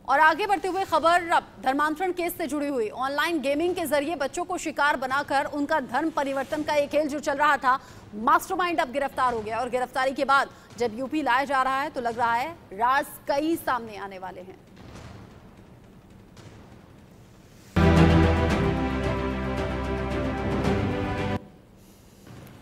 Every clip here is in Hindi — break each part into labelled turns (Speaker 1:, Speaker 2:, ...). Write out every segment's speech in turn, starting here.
Speaker 1: और आगे बढ़ते हुए खबर धर्मांतरण केस से जुड़ी हुई। ऑनलाइन गेमिंग के जरिए बच्चों को शिकार बनाकर उनका धर्म परिवर्तन का एक खेल जो चल रहा था, मास्टरमाइंड अब गिरफ्तार हो गया। और गिरफ्तारी के बाद जब यूपी लाया जा रहा है तो लग रहा है राज कई सामने आने वाले हैं।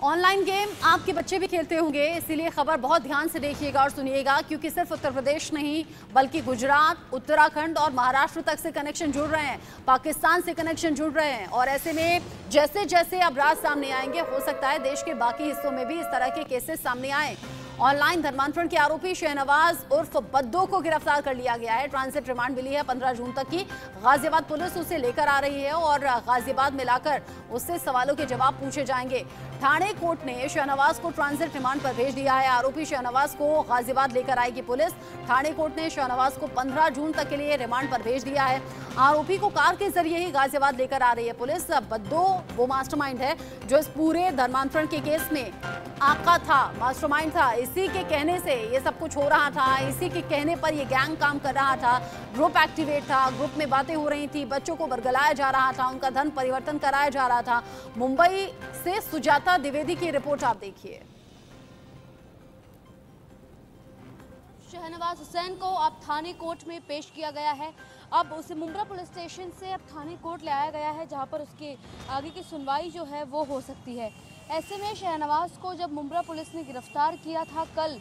Speaker 1: ऑनलाइन गेम आपके बच्चे भी खेलते होंगे, इसीलिए खबर बहुत ध्यान से देखिएगा और सुनिएगा, क्योंकि सिर्फ उत्तर प्रदेश नहीं बल्कि गुजरात, उत्तराखंड और महाराष्ट्र तक से कनेक्शन जुड़ रहे हैं, पाकिस्तान से कनेक्शन जुड़ रहे हैं। और ऐसे में जैसे जैसे अब राज सामने आएंगे, हो सकता है देश के बाकी हिस्सों में भी इस तरह के केसेस सामने आए। ऑनलाइन धर्मांतरण के आरोपी शहनवाज उर्फ बद्दो को गिरफ्तार कर लिया गया है। ट्रांजिट रिमांड मिली है 15 जून तक की। गाजियाबाद पुलिस उसे लेकर आ रही है और गाजियाबाद में लाकर उससे सवालों के जवाब पूछे जाएंगे। ठाणे कोर्ट ने शहनवाज को ट्रांजिट रिमांड पर भेज दिया है। आरोपी शहनवाज को गाजियाबाद लेकर आएगी पुलिस। ठाणे कोर्ट ने शहनवाज को 15 जून तक के लिए रिमांड पर भेज दिया है। आरोपी को कार के जरिए ही गाजियाबाद लेकर आ रही है पुलिस। बद्दो वो मास्टरमाइंड है जो इस पूरे धर्मांतरण के केस में आका था, मास्टरमाइंड था। इसी के कहने से ये सब कुछ हो रहा था, इसी के कहने पर ये गैंग काम कर रहा था। ग्रुप एक्टिवेट था, ग्रुप में बातें हो रही थी, बच्चों को बरगलाया जा रहा था, उनका धर्म परिवर्तन कराया जा रहा था। मुंबई से सुजाता द्विवेदी की रिपोर्ट आप देखिए।
Speaker 2: शहनवाज हुसैन को अब थाने कोर्ट में पेश किया गया है। अब उसे मुंब्रा पुलिस स्टेशन से अब थाने कोर्ट ले आया गया है, जहां पर उसके आगे की सुनवाई जो है वो हो सकती है। ऐसे में शहनवाज को जब मुंब्रा पुलिस ने गिरफ्तार किया था कल,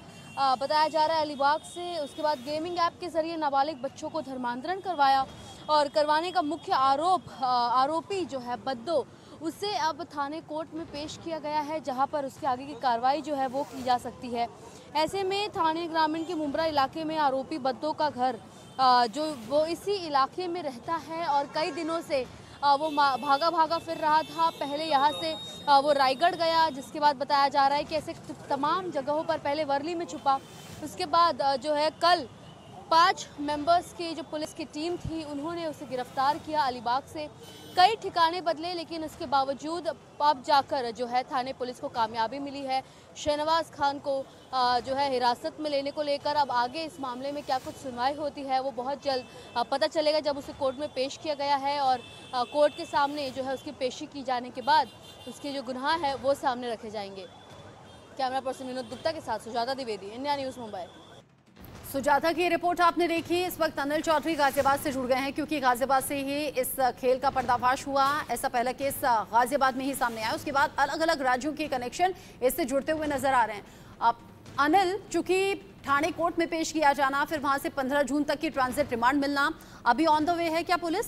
Speaker 2: बताया जा रहा है अलीबाग से, उसके बाद गेमिंग ऐप के जरिए नाबालिग बच्चों को धर्मांतरण करवाया और करवाने का मुख्य आरोपी जो है बद्दो, उसे अब थाने कोर्ट में पेश किया गया है, जहां पर उसके आगे की कार्रवाई जो है वो की जा सकती है। ऐसे में थाने ग्रामीण के मुंब्रा इलाके में आरोपी बद्दो का घर जो वो इसी इलाके में रहता है और कई दिनों से वो भागा भागा फिर रहा था। पहले यहाँ से वो रायगढ़ गया, जिसके बाद बताया जा रहा है कि ऐसे तमाम जगहों पर पहले वर्ली में छुपा। उसके बाद जो है कल 5 मेंबर्स की जो पुलिस की टीम थी, उन्होंने उसे गिरफ्तार किया अलीबाग से। कई ठिकाने बदले, लेकिन उसके बावजूद अब जाकर जो है थाने पुलिस को कामयाबी मिली है। शहनवाज खान को जो है हिरासत में लेने को लेकर अब आगे इस मामले में क्या कुछ सुनवाई होती है वो बहुत जल्द पता चलेगा, जब उसे कोर्ट में पेश किया गया है और कोर्ट के सामने जो है उसकी पेशी की जाने के बाद उसके जो गुनाह है वो सामने रखे जाएंगे। कैमरा पर्सन विनोद गुप्ता के साथ सुजाता द्विवेदी, इंडिया न्यूज़ मुंबई।
Speaker 1: सुजाता की रिपोर्ट आपने देखी। इस वक्त अनिल चौधरी गाजियाबाद से जुड़ गए हैं, क्योंकि गाजियाबाद से ही इस खेल का पर्दाफाश हुआ। ऐसा पहला केस गाजियाबाद में ही सामने आया, उसके बाद अलग अलग राज्यों के कनेक्शन इससे जुड़ते हुए नजर आ रहे हैं। अब अनिल, चूंकि ठाणे कोर्ट में पेश किया जाना, फिर वहां से 15 जून तक की ट्रांजिट रिमांड मिलना, अभी ऑन द वे है क्या पुलिस?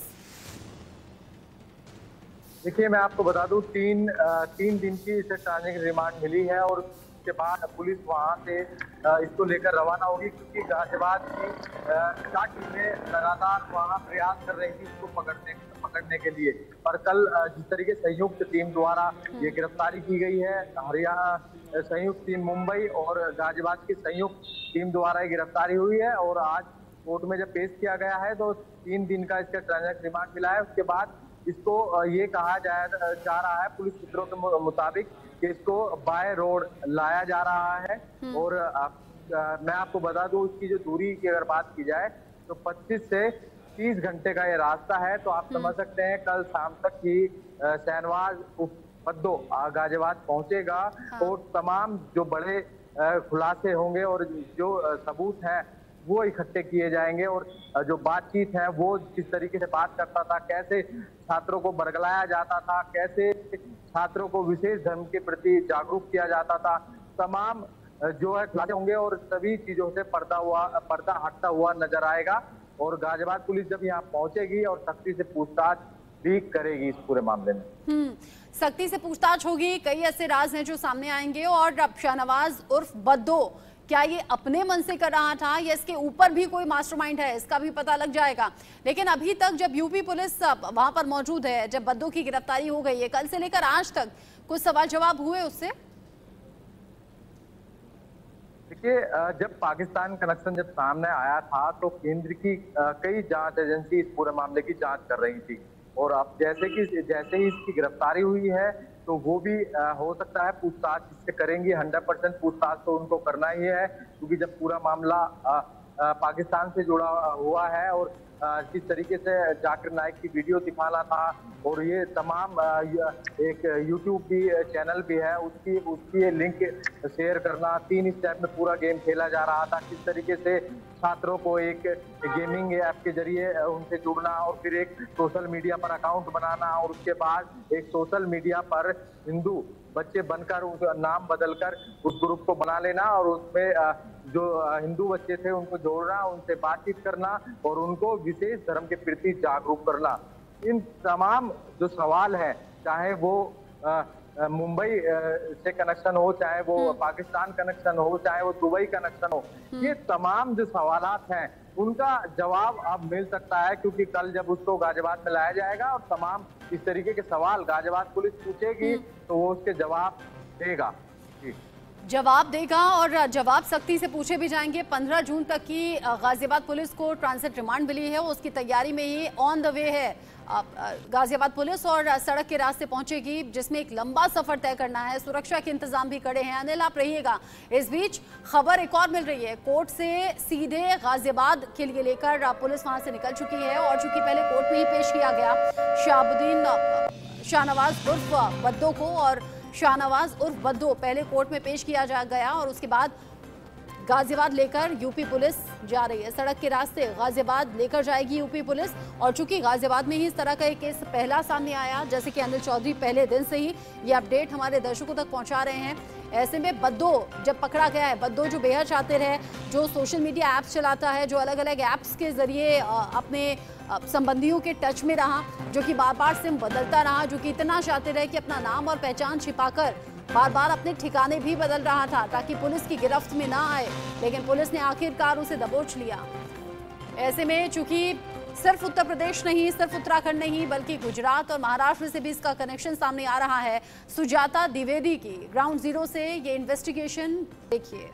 Speaker 3: देखिए, मैं आपको बता दूं, तीन दिन की इसे ट्रांजिट रिमांड मिली है और के बाद पुलिस वहां से इसको लेकर रवाना होगी, क्योंकि गाजियाबाद की 4 टीमें लगातार वहां प्रयास कर रही थी इसको पकड़ने के लिए। पर कल जिस तरीके संयुक्त टीम द्वारा ये गिरफ्तारी की गई है, हरियाणा संयुक्त टीम मुंबई और गाजियाबाद की संयुक्त टीम द्वारा ये गिरफ्तारी हुई है और आज कोर्ट में जब पेश किया गया है तो 3 दिन का इसका ट्रांजिट रिमांड मिला है। उसके बाद इसको ये कहा जा रहा है पुलिस सूत्रों के मुताबिक कि इसको बाय रोड लाया जा रहा है। और मैं आपको बता दूं, उसकी जो दूरी की अगर बात की जाए तो 25 से 30 घंटे का ये रास्ता है। तो आप समझ सकते हैं कल शाम तक ही शहनवाज बद्दो गाजियाबाद पहुंचेगा और तमाम जो बड़े खुलासे होंगे और जो सबूत हैं वो इकट्ठे किए जाएंगे। और जो बातचीत है वो जिस तरीके से बात करता था, कैसे छात्रों को बरगलाया जाता था, कैसे छात्रों को विशेष धर्म के प्रति जागरूक किया जाता था, तमाम जो है खुलासे होंगे और सभी चीजों से पर्दा हटता हुआ नजर आएगा। और गाजियाबाद पुलिस जब यहाँ पहुंचेगी और सख्ती से पूछताछ भी करेगी इस पूरे मामले में।
Speaker 1: सख्ती से पूछताछ होगी, कई ऐसे राज हैं जो सामने आएंगे। और अब शहनवाज उर्फ बद्दो क्या ये अपने मन से कर रहा था या इसके ऊपर भी कोई मास्टरमाइंड है, इसका भी पता लग जाएगा। लेकिन अभी तक जब यूपी पुलिस वहां पर मौजूद है, जब बद्दो की गिरफ्तारी हो गई है, कल से लेकर आज तक कुछ सवाल जवाब हुए उससे?
Speaker 3: देखिए, जब पाकिस्तान कनेक्शन जब सामने आया था तो केंद्र की कई जांच एजेंसी इस पूरे मामले की जांच कर रही थी। और अब जैसे ही इसकी गिरफ्तारी हुई है तो वो भी हो सकता है पूछताछ इससे करेंगी। 100% पूछताछ तो उनको करना ही है, क्योंकि जब पूरा मामला पाकिस्तान से जुड़ा हुआ है और किस तरीके से जाकिर नाइक की वीडियो दिखाना था और ये तमाम एक यूट्यूब भी चैनल भी है उसकी लिंक शेयर करना, 3 स्टेप में पूरा गेम खेला जा रहा था। किस तरीके से छात्रों को एक गेमिंग ऐप के जरिए उनसे जुड़ना और फिर एक सोशल मीडिया पर अकाउंट बनाना और उसके बाद एक सोशल मीडिया पर हिंदू बच्चे बनकर उस नाम बदलकर उस ग्रुप को बना लेना और उसमें जो हिंदू बच्चे थे उनको जोड़ना, उनसे बातचीत करना और उनको विशेष धर्म के प्रति जागरूक करना। इन तमाम जो सवाल हैं, चाहे वो मुंबई से कनेक्शन हो, चाहे वो पाकिस्तान कनेक्शन हो, चाहे वो दुबई कनेक्शन हो, ये तमाम जो सवालात हैं उनका जवाब अब मिल सकता है क्योंकि कल जब उसको गाजियाबाद में लाया जाएगा और तमाम इस तरीके के सवाल गाजियाबाद पुलिस पूछेगी तो वो उसके जवाब देगा।
Speaker 1: और जवाब सख्ती से पूछे भी जाएंगे। 15 जून तक की गाजियाबाद पुलिस को ट्रांजिट रिमांड मिली है, उसकी तैयारी में ही ऑन द वे है गाजियाबाद पुलिस और सड़क के रास्ते पहुंचेगी जिसमें एक लंबा सफर तय करना है। सुरक्षा के इंतजाम भी कड़े हैं। अनिल आप रहिएगा। इस बीच खबर एक और मिल रही है, कोर्ट से सीधे गाजियाबाद के लिए लेकर पुलिस वहां से निकल चुकी है और चूंकि पहले कोर्ट में ही पेश किया गया शाहनवाज उर्फ बद्दो को और शाहनवाज उर्फ बद्दो पहले कोर्ट में पेश किया गया और उसके बाद गाजियाबाद लेकर यूपी पुलिस जा रही है। सड़क के रास्ते गाजियाबाद लेकर जाएगी यूपी पुलिस और चूंकि गाजियाबाद में ही इस तरह का एक केस पहला सामने आया, जैसे कि अनिल चौधरी पहले दिन से ही ये अपडेट हमारे दर्शकों तक पहुंचा रहे हैं। ऐसे में बद्दो जब पकड़ा गया है, बद्दो जो बेहद शातिर है, जो सोशल मीडिया ऐप्स चलाता है, जो अलग अलग ऐप्स के जरिए अपने संबंधियों के टच में रहा, जो कि बार बार सिम बदलता रहा, जो कि इतना शातिर है कि अपना नाम और पहचान छिपाकर बार बार अपने ठिकाने भी बदल रहा था ताकि पुलिस की गिरफ्त में ना आए, लेकिन पुलिस ने आखिरकार उसे दबोच लिया। ऐसे में चूंकि सिर्फ उत्तर प्रदेश नहीं, सिर्फ उत्तराखंड नहीं, बल्कि गुजरात और महाराष्ट्र से भी इसका कनेक्शन सामने आ रहा है। सुजाता द्विवेदी की ग्राउंड जीरो से ये इन्वेस्टिगेशन देखिए।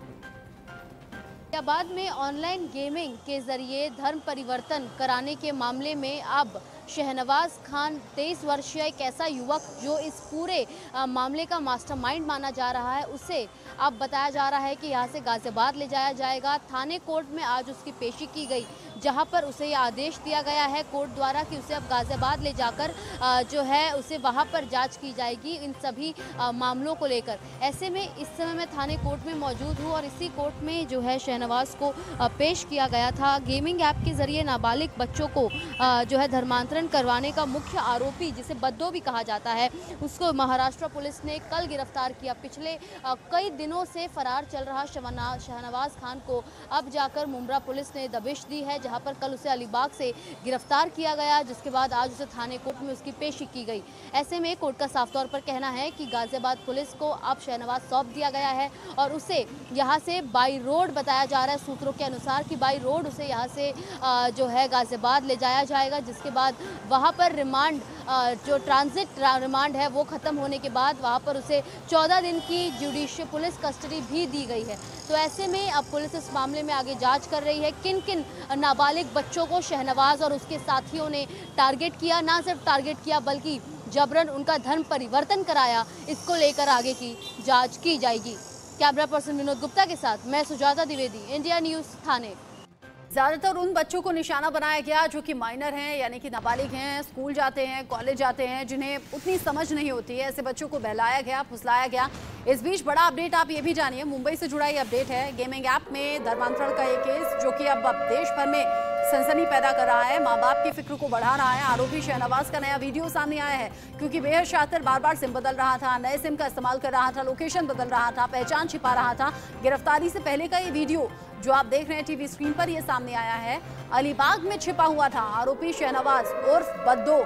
Speaker 2: गाजियाबाद में ऑनलाइन गेमिंग के जरिए धर्म परिवर्तन कराने के मामले में अब शहनवाज खान 23 वर्षीय एक ऐसा युवक जो इस पूरे मामले का मास्टरमाइंड माना जा रहा है, उसे अब बताया जा रहा है कि यहाँ से गाजियाबाद ले जाया जाएगा। थाने कोर्ट में आज उसकी पेशी की गई, जहाँ पर उसे ये आदेश दिया गया है कोर्ट द्वारा कि उसे अब गाजियाबाद ले जाकर जो है उसे वहाँ पर जांच की जाएगी इन सभी मामलों को लेकर। ऐसे में इस समय मैं थाने कोर्ट में मौजूद हूँ और इसी कोर्ट में जो है शहनवाज को पेश किया गया था। गेमिंग ऐप के जरिए नाबालिग बच्चों को जो है धर्मांतरण करवाने का मुख्य आरोपी, जिसे बद्दो भी कहा जाता है, उसको महाराष्ट्र पुलिस ने कल गिरफ्तार किया। पिछले कई दिनों से फरार चल रहा शहनवाज खान को अब जाकर मुंब्रा पुलिस ने दबिश दी है, जहां पर कल उसे अलीबाग से गिरफ्तार किया गया, जिसके बाद आज उसे थाने कोर्ट में उसकी पेशी की गई। ऐसे में कोर्ट का साफ तौर पर कहना है कि गाजियाबाद पुलिस को अब शहनवाज सौंप दिया गया है और उसे यहां से बाई रोड बताया जा रहा है सूत्रों के अनुसार कि बाई रोड उसे यहां से जो है गाजियाबाद ले जाया जाएगा, जिसके बाद वहां पर रिमांड जो ट्रांजिट रिमांड है वो ख़त्म होने के बाद वहां पर उसे 14 दिन की जुडिशियल पुलिस कस्टडी भी दी गई है। तो ऐसे में अब पुलिस इस मामले में आगे जांच कर रही है किन किन नाबालिग बच्चों को शहनवाज और उसके साथियों ने टारगेट किया, ना सिर्फ टारगेट किया बल्कि जबरन उनका धर्म परिवर्तन कराया। इसको लेकर आगे की जांच की जाएगी। कैमरा पर्सन विनोद गुप्ता के साथ मैं सुजाता द्विवेदी, इंडिया न्यूज़ थाने।
Speaker 1: ज़्यादातर उन बच्चों को निशाना बनाया गया जो कि माइनर हैं, यानी कि नाबालिग हैं, स्कूल जाते हैं, कॉलेज जाते हैं, जिन्हें उतनी समझ नहीं होती है। ऐसे बच्चों को बहलाया गया, फुसलाया गया। इस बीच बड़ा अपडेट आप ये भी जानिए, मुंबई से जुड़ा ये अपडेट है। गेमिंग ऐप में धर्मांतरण का ये केस जो कि अब देश भर में सनसनी पैदा कर रहा है, माँ बाप की फिक्र को बढ़ा रहा है। आरोपी शहनवाज का नया वीडियो सामने आया है क्योंकि बेहद शातिर बार बार सिम बदल रहा था, नए सिम का इस्तेमाल कर रहा था, लोकेशन बदल रहा था, पहचान छिपा रहा था। गिरफ्तारी से पहले का ये वीडियो जो आप देख रहे हैं टीवी स्क्रीन पर, ये सामने आया है। अलीबाग में छिपा हुआ था आरोपी शहनवाज उर्फ बद्दो।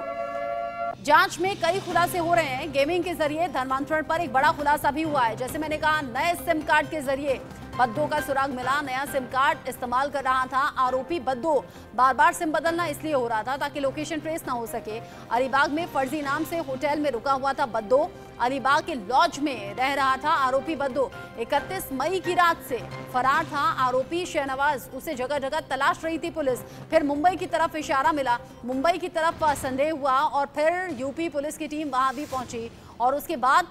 Speaker 1: जांच में कई खुलासे हो रहे हैं। गेमिंग के जरिए धर्मांतरण पर एक बड़ा खुलासा भी हुआ है। जैसे मैंने कहा, नए सिम कार्ड के जरिए बद्दो का सुराग मिला। नया सिम कार्ड इस्तेमाल कर रहा था आरोपी बद्दो। बार बार सिम बदलना इसलिए हो रहा था ताकि लोकेशन ट्रेस ना हो सके। अलीबाग में फर्जी नाम से होटल में रुका हुआ था बद्दो। अलीबाग के लॉज में रह रहा था आरोपी बद्दो। 31 मई की रात से फरार था आरोपी शहनवाज। उसे जगह जगह तलाश रही थी पुलिस। फिर मुंबई की तरफ इशारा मिला, मुंबई की तरफ संदेह हुआ और फिर यूपी पुलिस की टीम वहां भी पहुंची और उसके बाद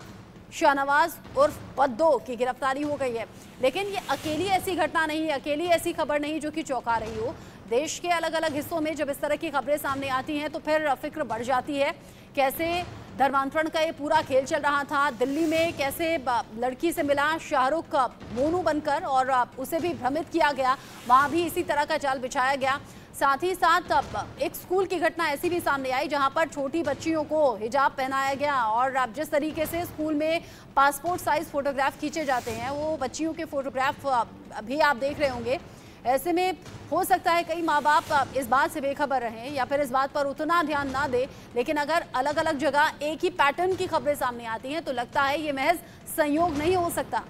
Speaker 1: शाहनवाज उर्फ बद्दो की गिरफ्तारी हो गई है। लेकिन ये अकेली ऐसी घटना नहीं, अकेली ऐसी खबर नहीं जो कि चौंका रही हो। देश के अलग अलग हिस्सों में जब इस तरह की खबरें सामने आती हैं तो फिर फिक्र बढ़ जाती है। कैसे धर्मांतरण का ये पूरा खेल चल रहा था, दिल्ली में कैसे लड़की से मिला शाहरुख मोनू बनकर और उसे भी भ्रमित किया गया, वहाँ भी इसी तरह का जाल बिछाया गया। साथ ही साथ अब एक स्कूल की घटना ऐसी भी सामने आई जहां पर छोटी बच्चियों को हिजाब पहनाया गया और अब जिस तरीके से स्कूल में पासपोर्ट साइज फोटोग्राफ खींचे जाते हैं वो बच्चियों के फोटोग्राफ भी आप देख रहे होंगे। ऐसे में हो सकता है कई माँ बाप इस बात से बेखबर रहें या फिर इस बात पर उतना ध्यान ना दें, लेकिन अगर अलग अलग जगह एक ही पैटर्न की खबरें सामने आती हैं तो लगता है ये महज संयोग नहीं हो सकता।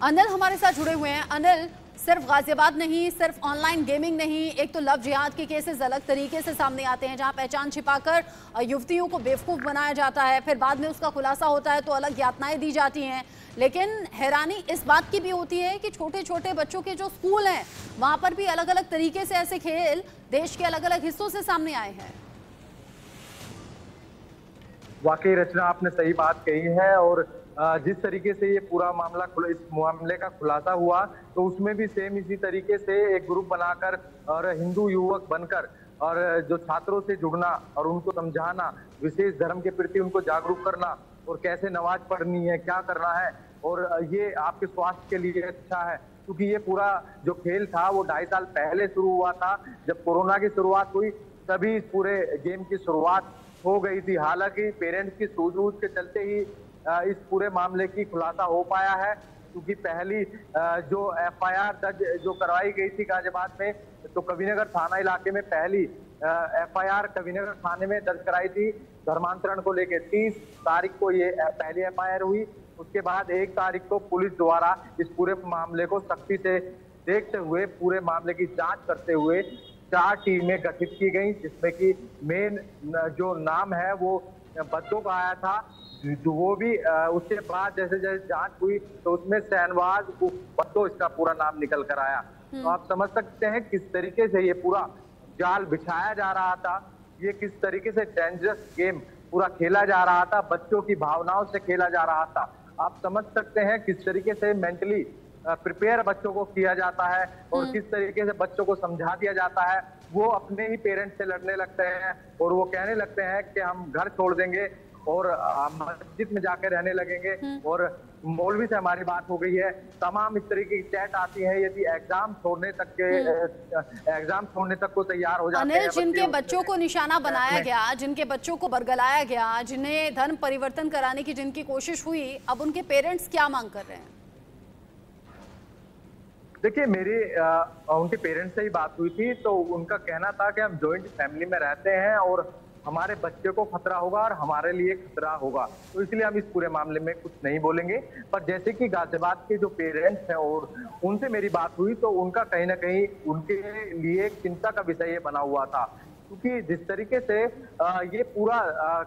Speaker 1: अनिल हमारे साथ जुड़े हुए हैं। अनिल, सिर्फ गाजियाबाद नहीं, सिर्फ ऑनलाइन गेमिंग नहीं, एक तो लव जिहाद के केसेस अलग तरीके से सामने आते हैं जहां पहचान छिपाकर युवतियों को बेवकूफ़ बनाया जाता है, फिर बाद में उसका खुलासा होता है तो अलग यातनाएं दी जाती हैं। लेकिन हैरानी इस बात की भी होती है कि छोटे छोटे बच्चों के जो स्कूल हैं वहां पर भी अलग अलग तरीके से ऐसे खेल देश के अलग अलग हिस्सों से सामने आए हैं।
Speaker 3: वाकई रचना, आपने सही बात कही है और जिस तरीके से ये पूरा मामला इस मामले का खुलासा हुआ तो उसमें भी सेम इसी तरीके से एक ग्रुप बनाकर और हिंदू युवक बनकर और जो छात्रों से जुड़ना और उनको समझाना, विशेष धर्म के प्रति उनको जागरूक करना और कैसे नमाज पढ़नी है, क्या करना है और ये आपके स्वास्थ्य के लिए अच्छा है, क्योंकि ये पूरा जो खेल था वो 2.5 साल पहले शुरू हुआ था। जब कोरोना की शुरुआत हुई तभी इस पूरे गेम की शुरुआत हो गई थी। हालांकि पेरेंट्स की सूझबूझ के चलते ही इस पूरे मामले की खुलासा हो पाया है, क्योंकि पहली जो FIR दर्ज जो करवाई गई थी गाजियाबाद में, तो कविनगर थाना इलाके में पहली FIR कविनगर थाने में दर्ज कराई थी धर्मांतरण को लेकर। 30 तारीख को ये पहली FIR हुई। उसके बाद 1 तारीख को पुलिस द्वारा इस पूरे मामले को सख्ती से देखते हुए पूरे मामले की जांच करते हुए 4 टीमें गठित की गई, जिसमें कि मेन जो नाम है वो बद्दो का आया था, जो वो भी उसके बाद जैसे जैसे जांच हुई तो उसमें शाहनवाज बद्दो इसका पूरा नाम निकल कर आया। तो आप समझ सकते हैं किस तरीके से ये पूरा जाल बिछाया जा रहा था, ये किस तरीके से डेंजरस गेम पूरा खेला जा रहा था, बच्चों की भावनाओं से खेला जा रहा था। आप समझ सकते हैं किस तरीके से मेंटली प्रिपेयर बच्चों को किया जाता है और किस तरीके से बच्चों को समझा दिया जाता है। वो अपने ही पेरेंट्स से लड़ने लगते हैं और वो कहने लगते हैं कि हम घर छोड़ देंगे और मस्जिद में जाकर रहने लगेंगे और मौलवी से हमारी बात हो गई है। तमाम इस तरीके की चैट आती है। यदि एग्जाम छोड़ने तक को तैयार हो जाते हैं।
Speaker 1: अनिल, जिनके बच्चों को निशाना बनाया गया, जिनके बच्चों को बरगलाया गया, जिन्हें धर्म परिवर्तन कराने की जिनकी कोशिश हुई, अब उनके पेरेंट्स क्या मांग कर रहे हैं?
Speaker 3: देखिए, मेरी उनके पेरेंट्स से ही बात हुई थी तो उनका कहना था कि हम जॉइंट फैमिली में रहते हैं और हमारे बच्चे को खतरा होगा और हमारे लिए खतरा होगा, तो इसलिए हम इस पूरे मामले में कुछ नहीं बोलेंगे। पर जैसे कि गाजियाबाद के जो पेरेंट्स हैं और उनसे मेरी बात हुई तो उनका कहीं ना कहीं उनके लिए एक चिंता का विषय ये बना हुआ था, क्योंकि जिस तरीके से ये पूरा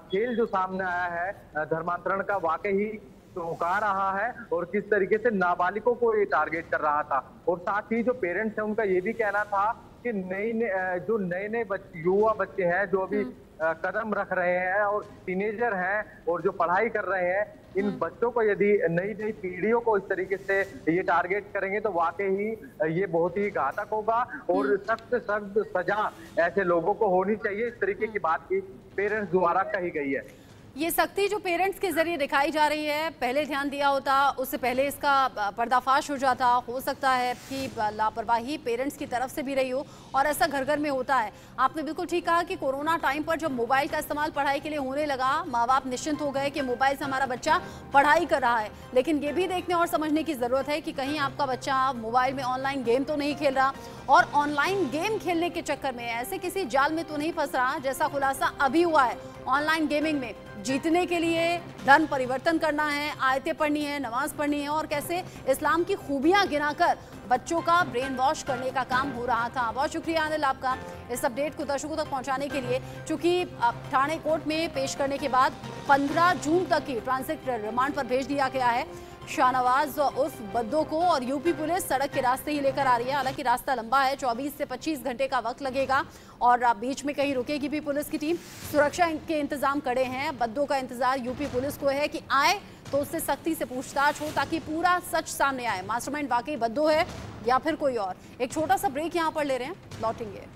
Speaker 3: खेल जो सामने आया है धर्मांतरण का, वाकई चौंका रहा है और किस तरीके से नाबालिगों को ये टारगेट कर रहा था। और साथ ही जो पेरेंट्स हैं उनका ये भी कहना था कि जो नए युवा बच्चे हैं जो अभी कदम रख रहे हैं और टीनेजर हैं और जो पढ़ाई कर रहे हैं, इन बच्चों को यदि नई पीढ़ियों को इस तरीके से ये टारगेट करेंगे तो वाकई ही ये बहुत ही घातक होगा और सख्त सख्त सजा ऐसे लोगों को होनी चाहिए। इस तरीके की बात की पेरेंट्स द्वारा कही गई है।
Speaker 1: ये सख्ती जो पेरेंट्स के जरिए दिखाई जा रही है, पहले ध्यान दिया होता उससे पहले इसका पर्दाफाश हो जाता। हो सकता है कि लापरवाही पेरेंट्स की तरफ से भी रही हो और ऐसा घर घर में होता है। आपने बिल्कुल ठीक कहा कि कोरोना टाइम पर जब मोबाइल का इस्तेमाल पढ़ाई के लिए होने लगा, माँ बाप निश्चिंत हो गए कि मोबाइल से हमारा बच्चा पढ़ाई कर रहा है। लेकिन ये भी देखने और समझने की ज़रूरत है कि कहीं आपका बच्चा मोबाइल में ऑनलाइन गेम तो नहीं खेल रहा और ऑनलाइन गेम खेलने के चक्कर में ऐसे किसी जाल में तो नहीं फंस रहा जैसा खुलासा अभी हुआ है। ऑनलाइन गेमिंग में जीतने के लिए धर्म परिवर्तन करना है, आयतें पढ़नी है, नमाज पढ़नी है और कैसे इस्लाम की खूबियां गिनाकर बच्चों का ब्रेन वॉश करने का काम हो रहा था। बहुत शुक्रिया अनिल आपका इस अपडेट को दर्शकों तक पहुंचाने के लिए। चूंकि थाने कोर्ट में पेश करने के बाद 15 जून तक की ट्रांजिट रिमांड पर भेज दिया गया है, शाहनवाज उर्फ बद्दो को, और यूपी पुलिस सड़क के रास्ते ही लेकर आ रही है। हालांकि रास्ता लंबा है, 24 से 25 घंटे का वक्त लगेगा और बीच में कहीं रुकेगी भी पुलिस की टीम। सुरक्षा के इंतजाम कड़े हैं। बद्दो का इंतजार यूपी पुलिस को है कि आए तो उससे सख्ती से पूछताछ हो ताकि पूरा सच सामने आए, मास्टरमाइंड वाकई बद्दो है या फिर कोई और। एक छोटा सा ब्रेक यहाँ पर ले रहे हैं, लौटेंगे।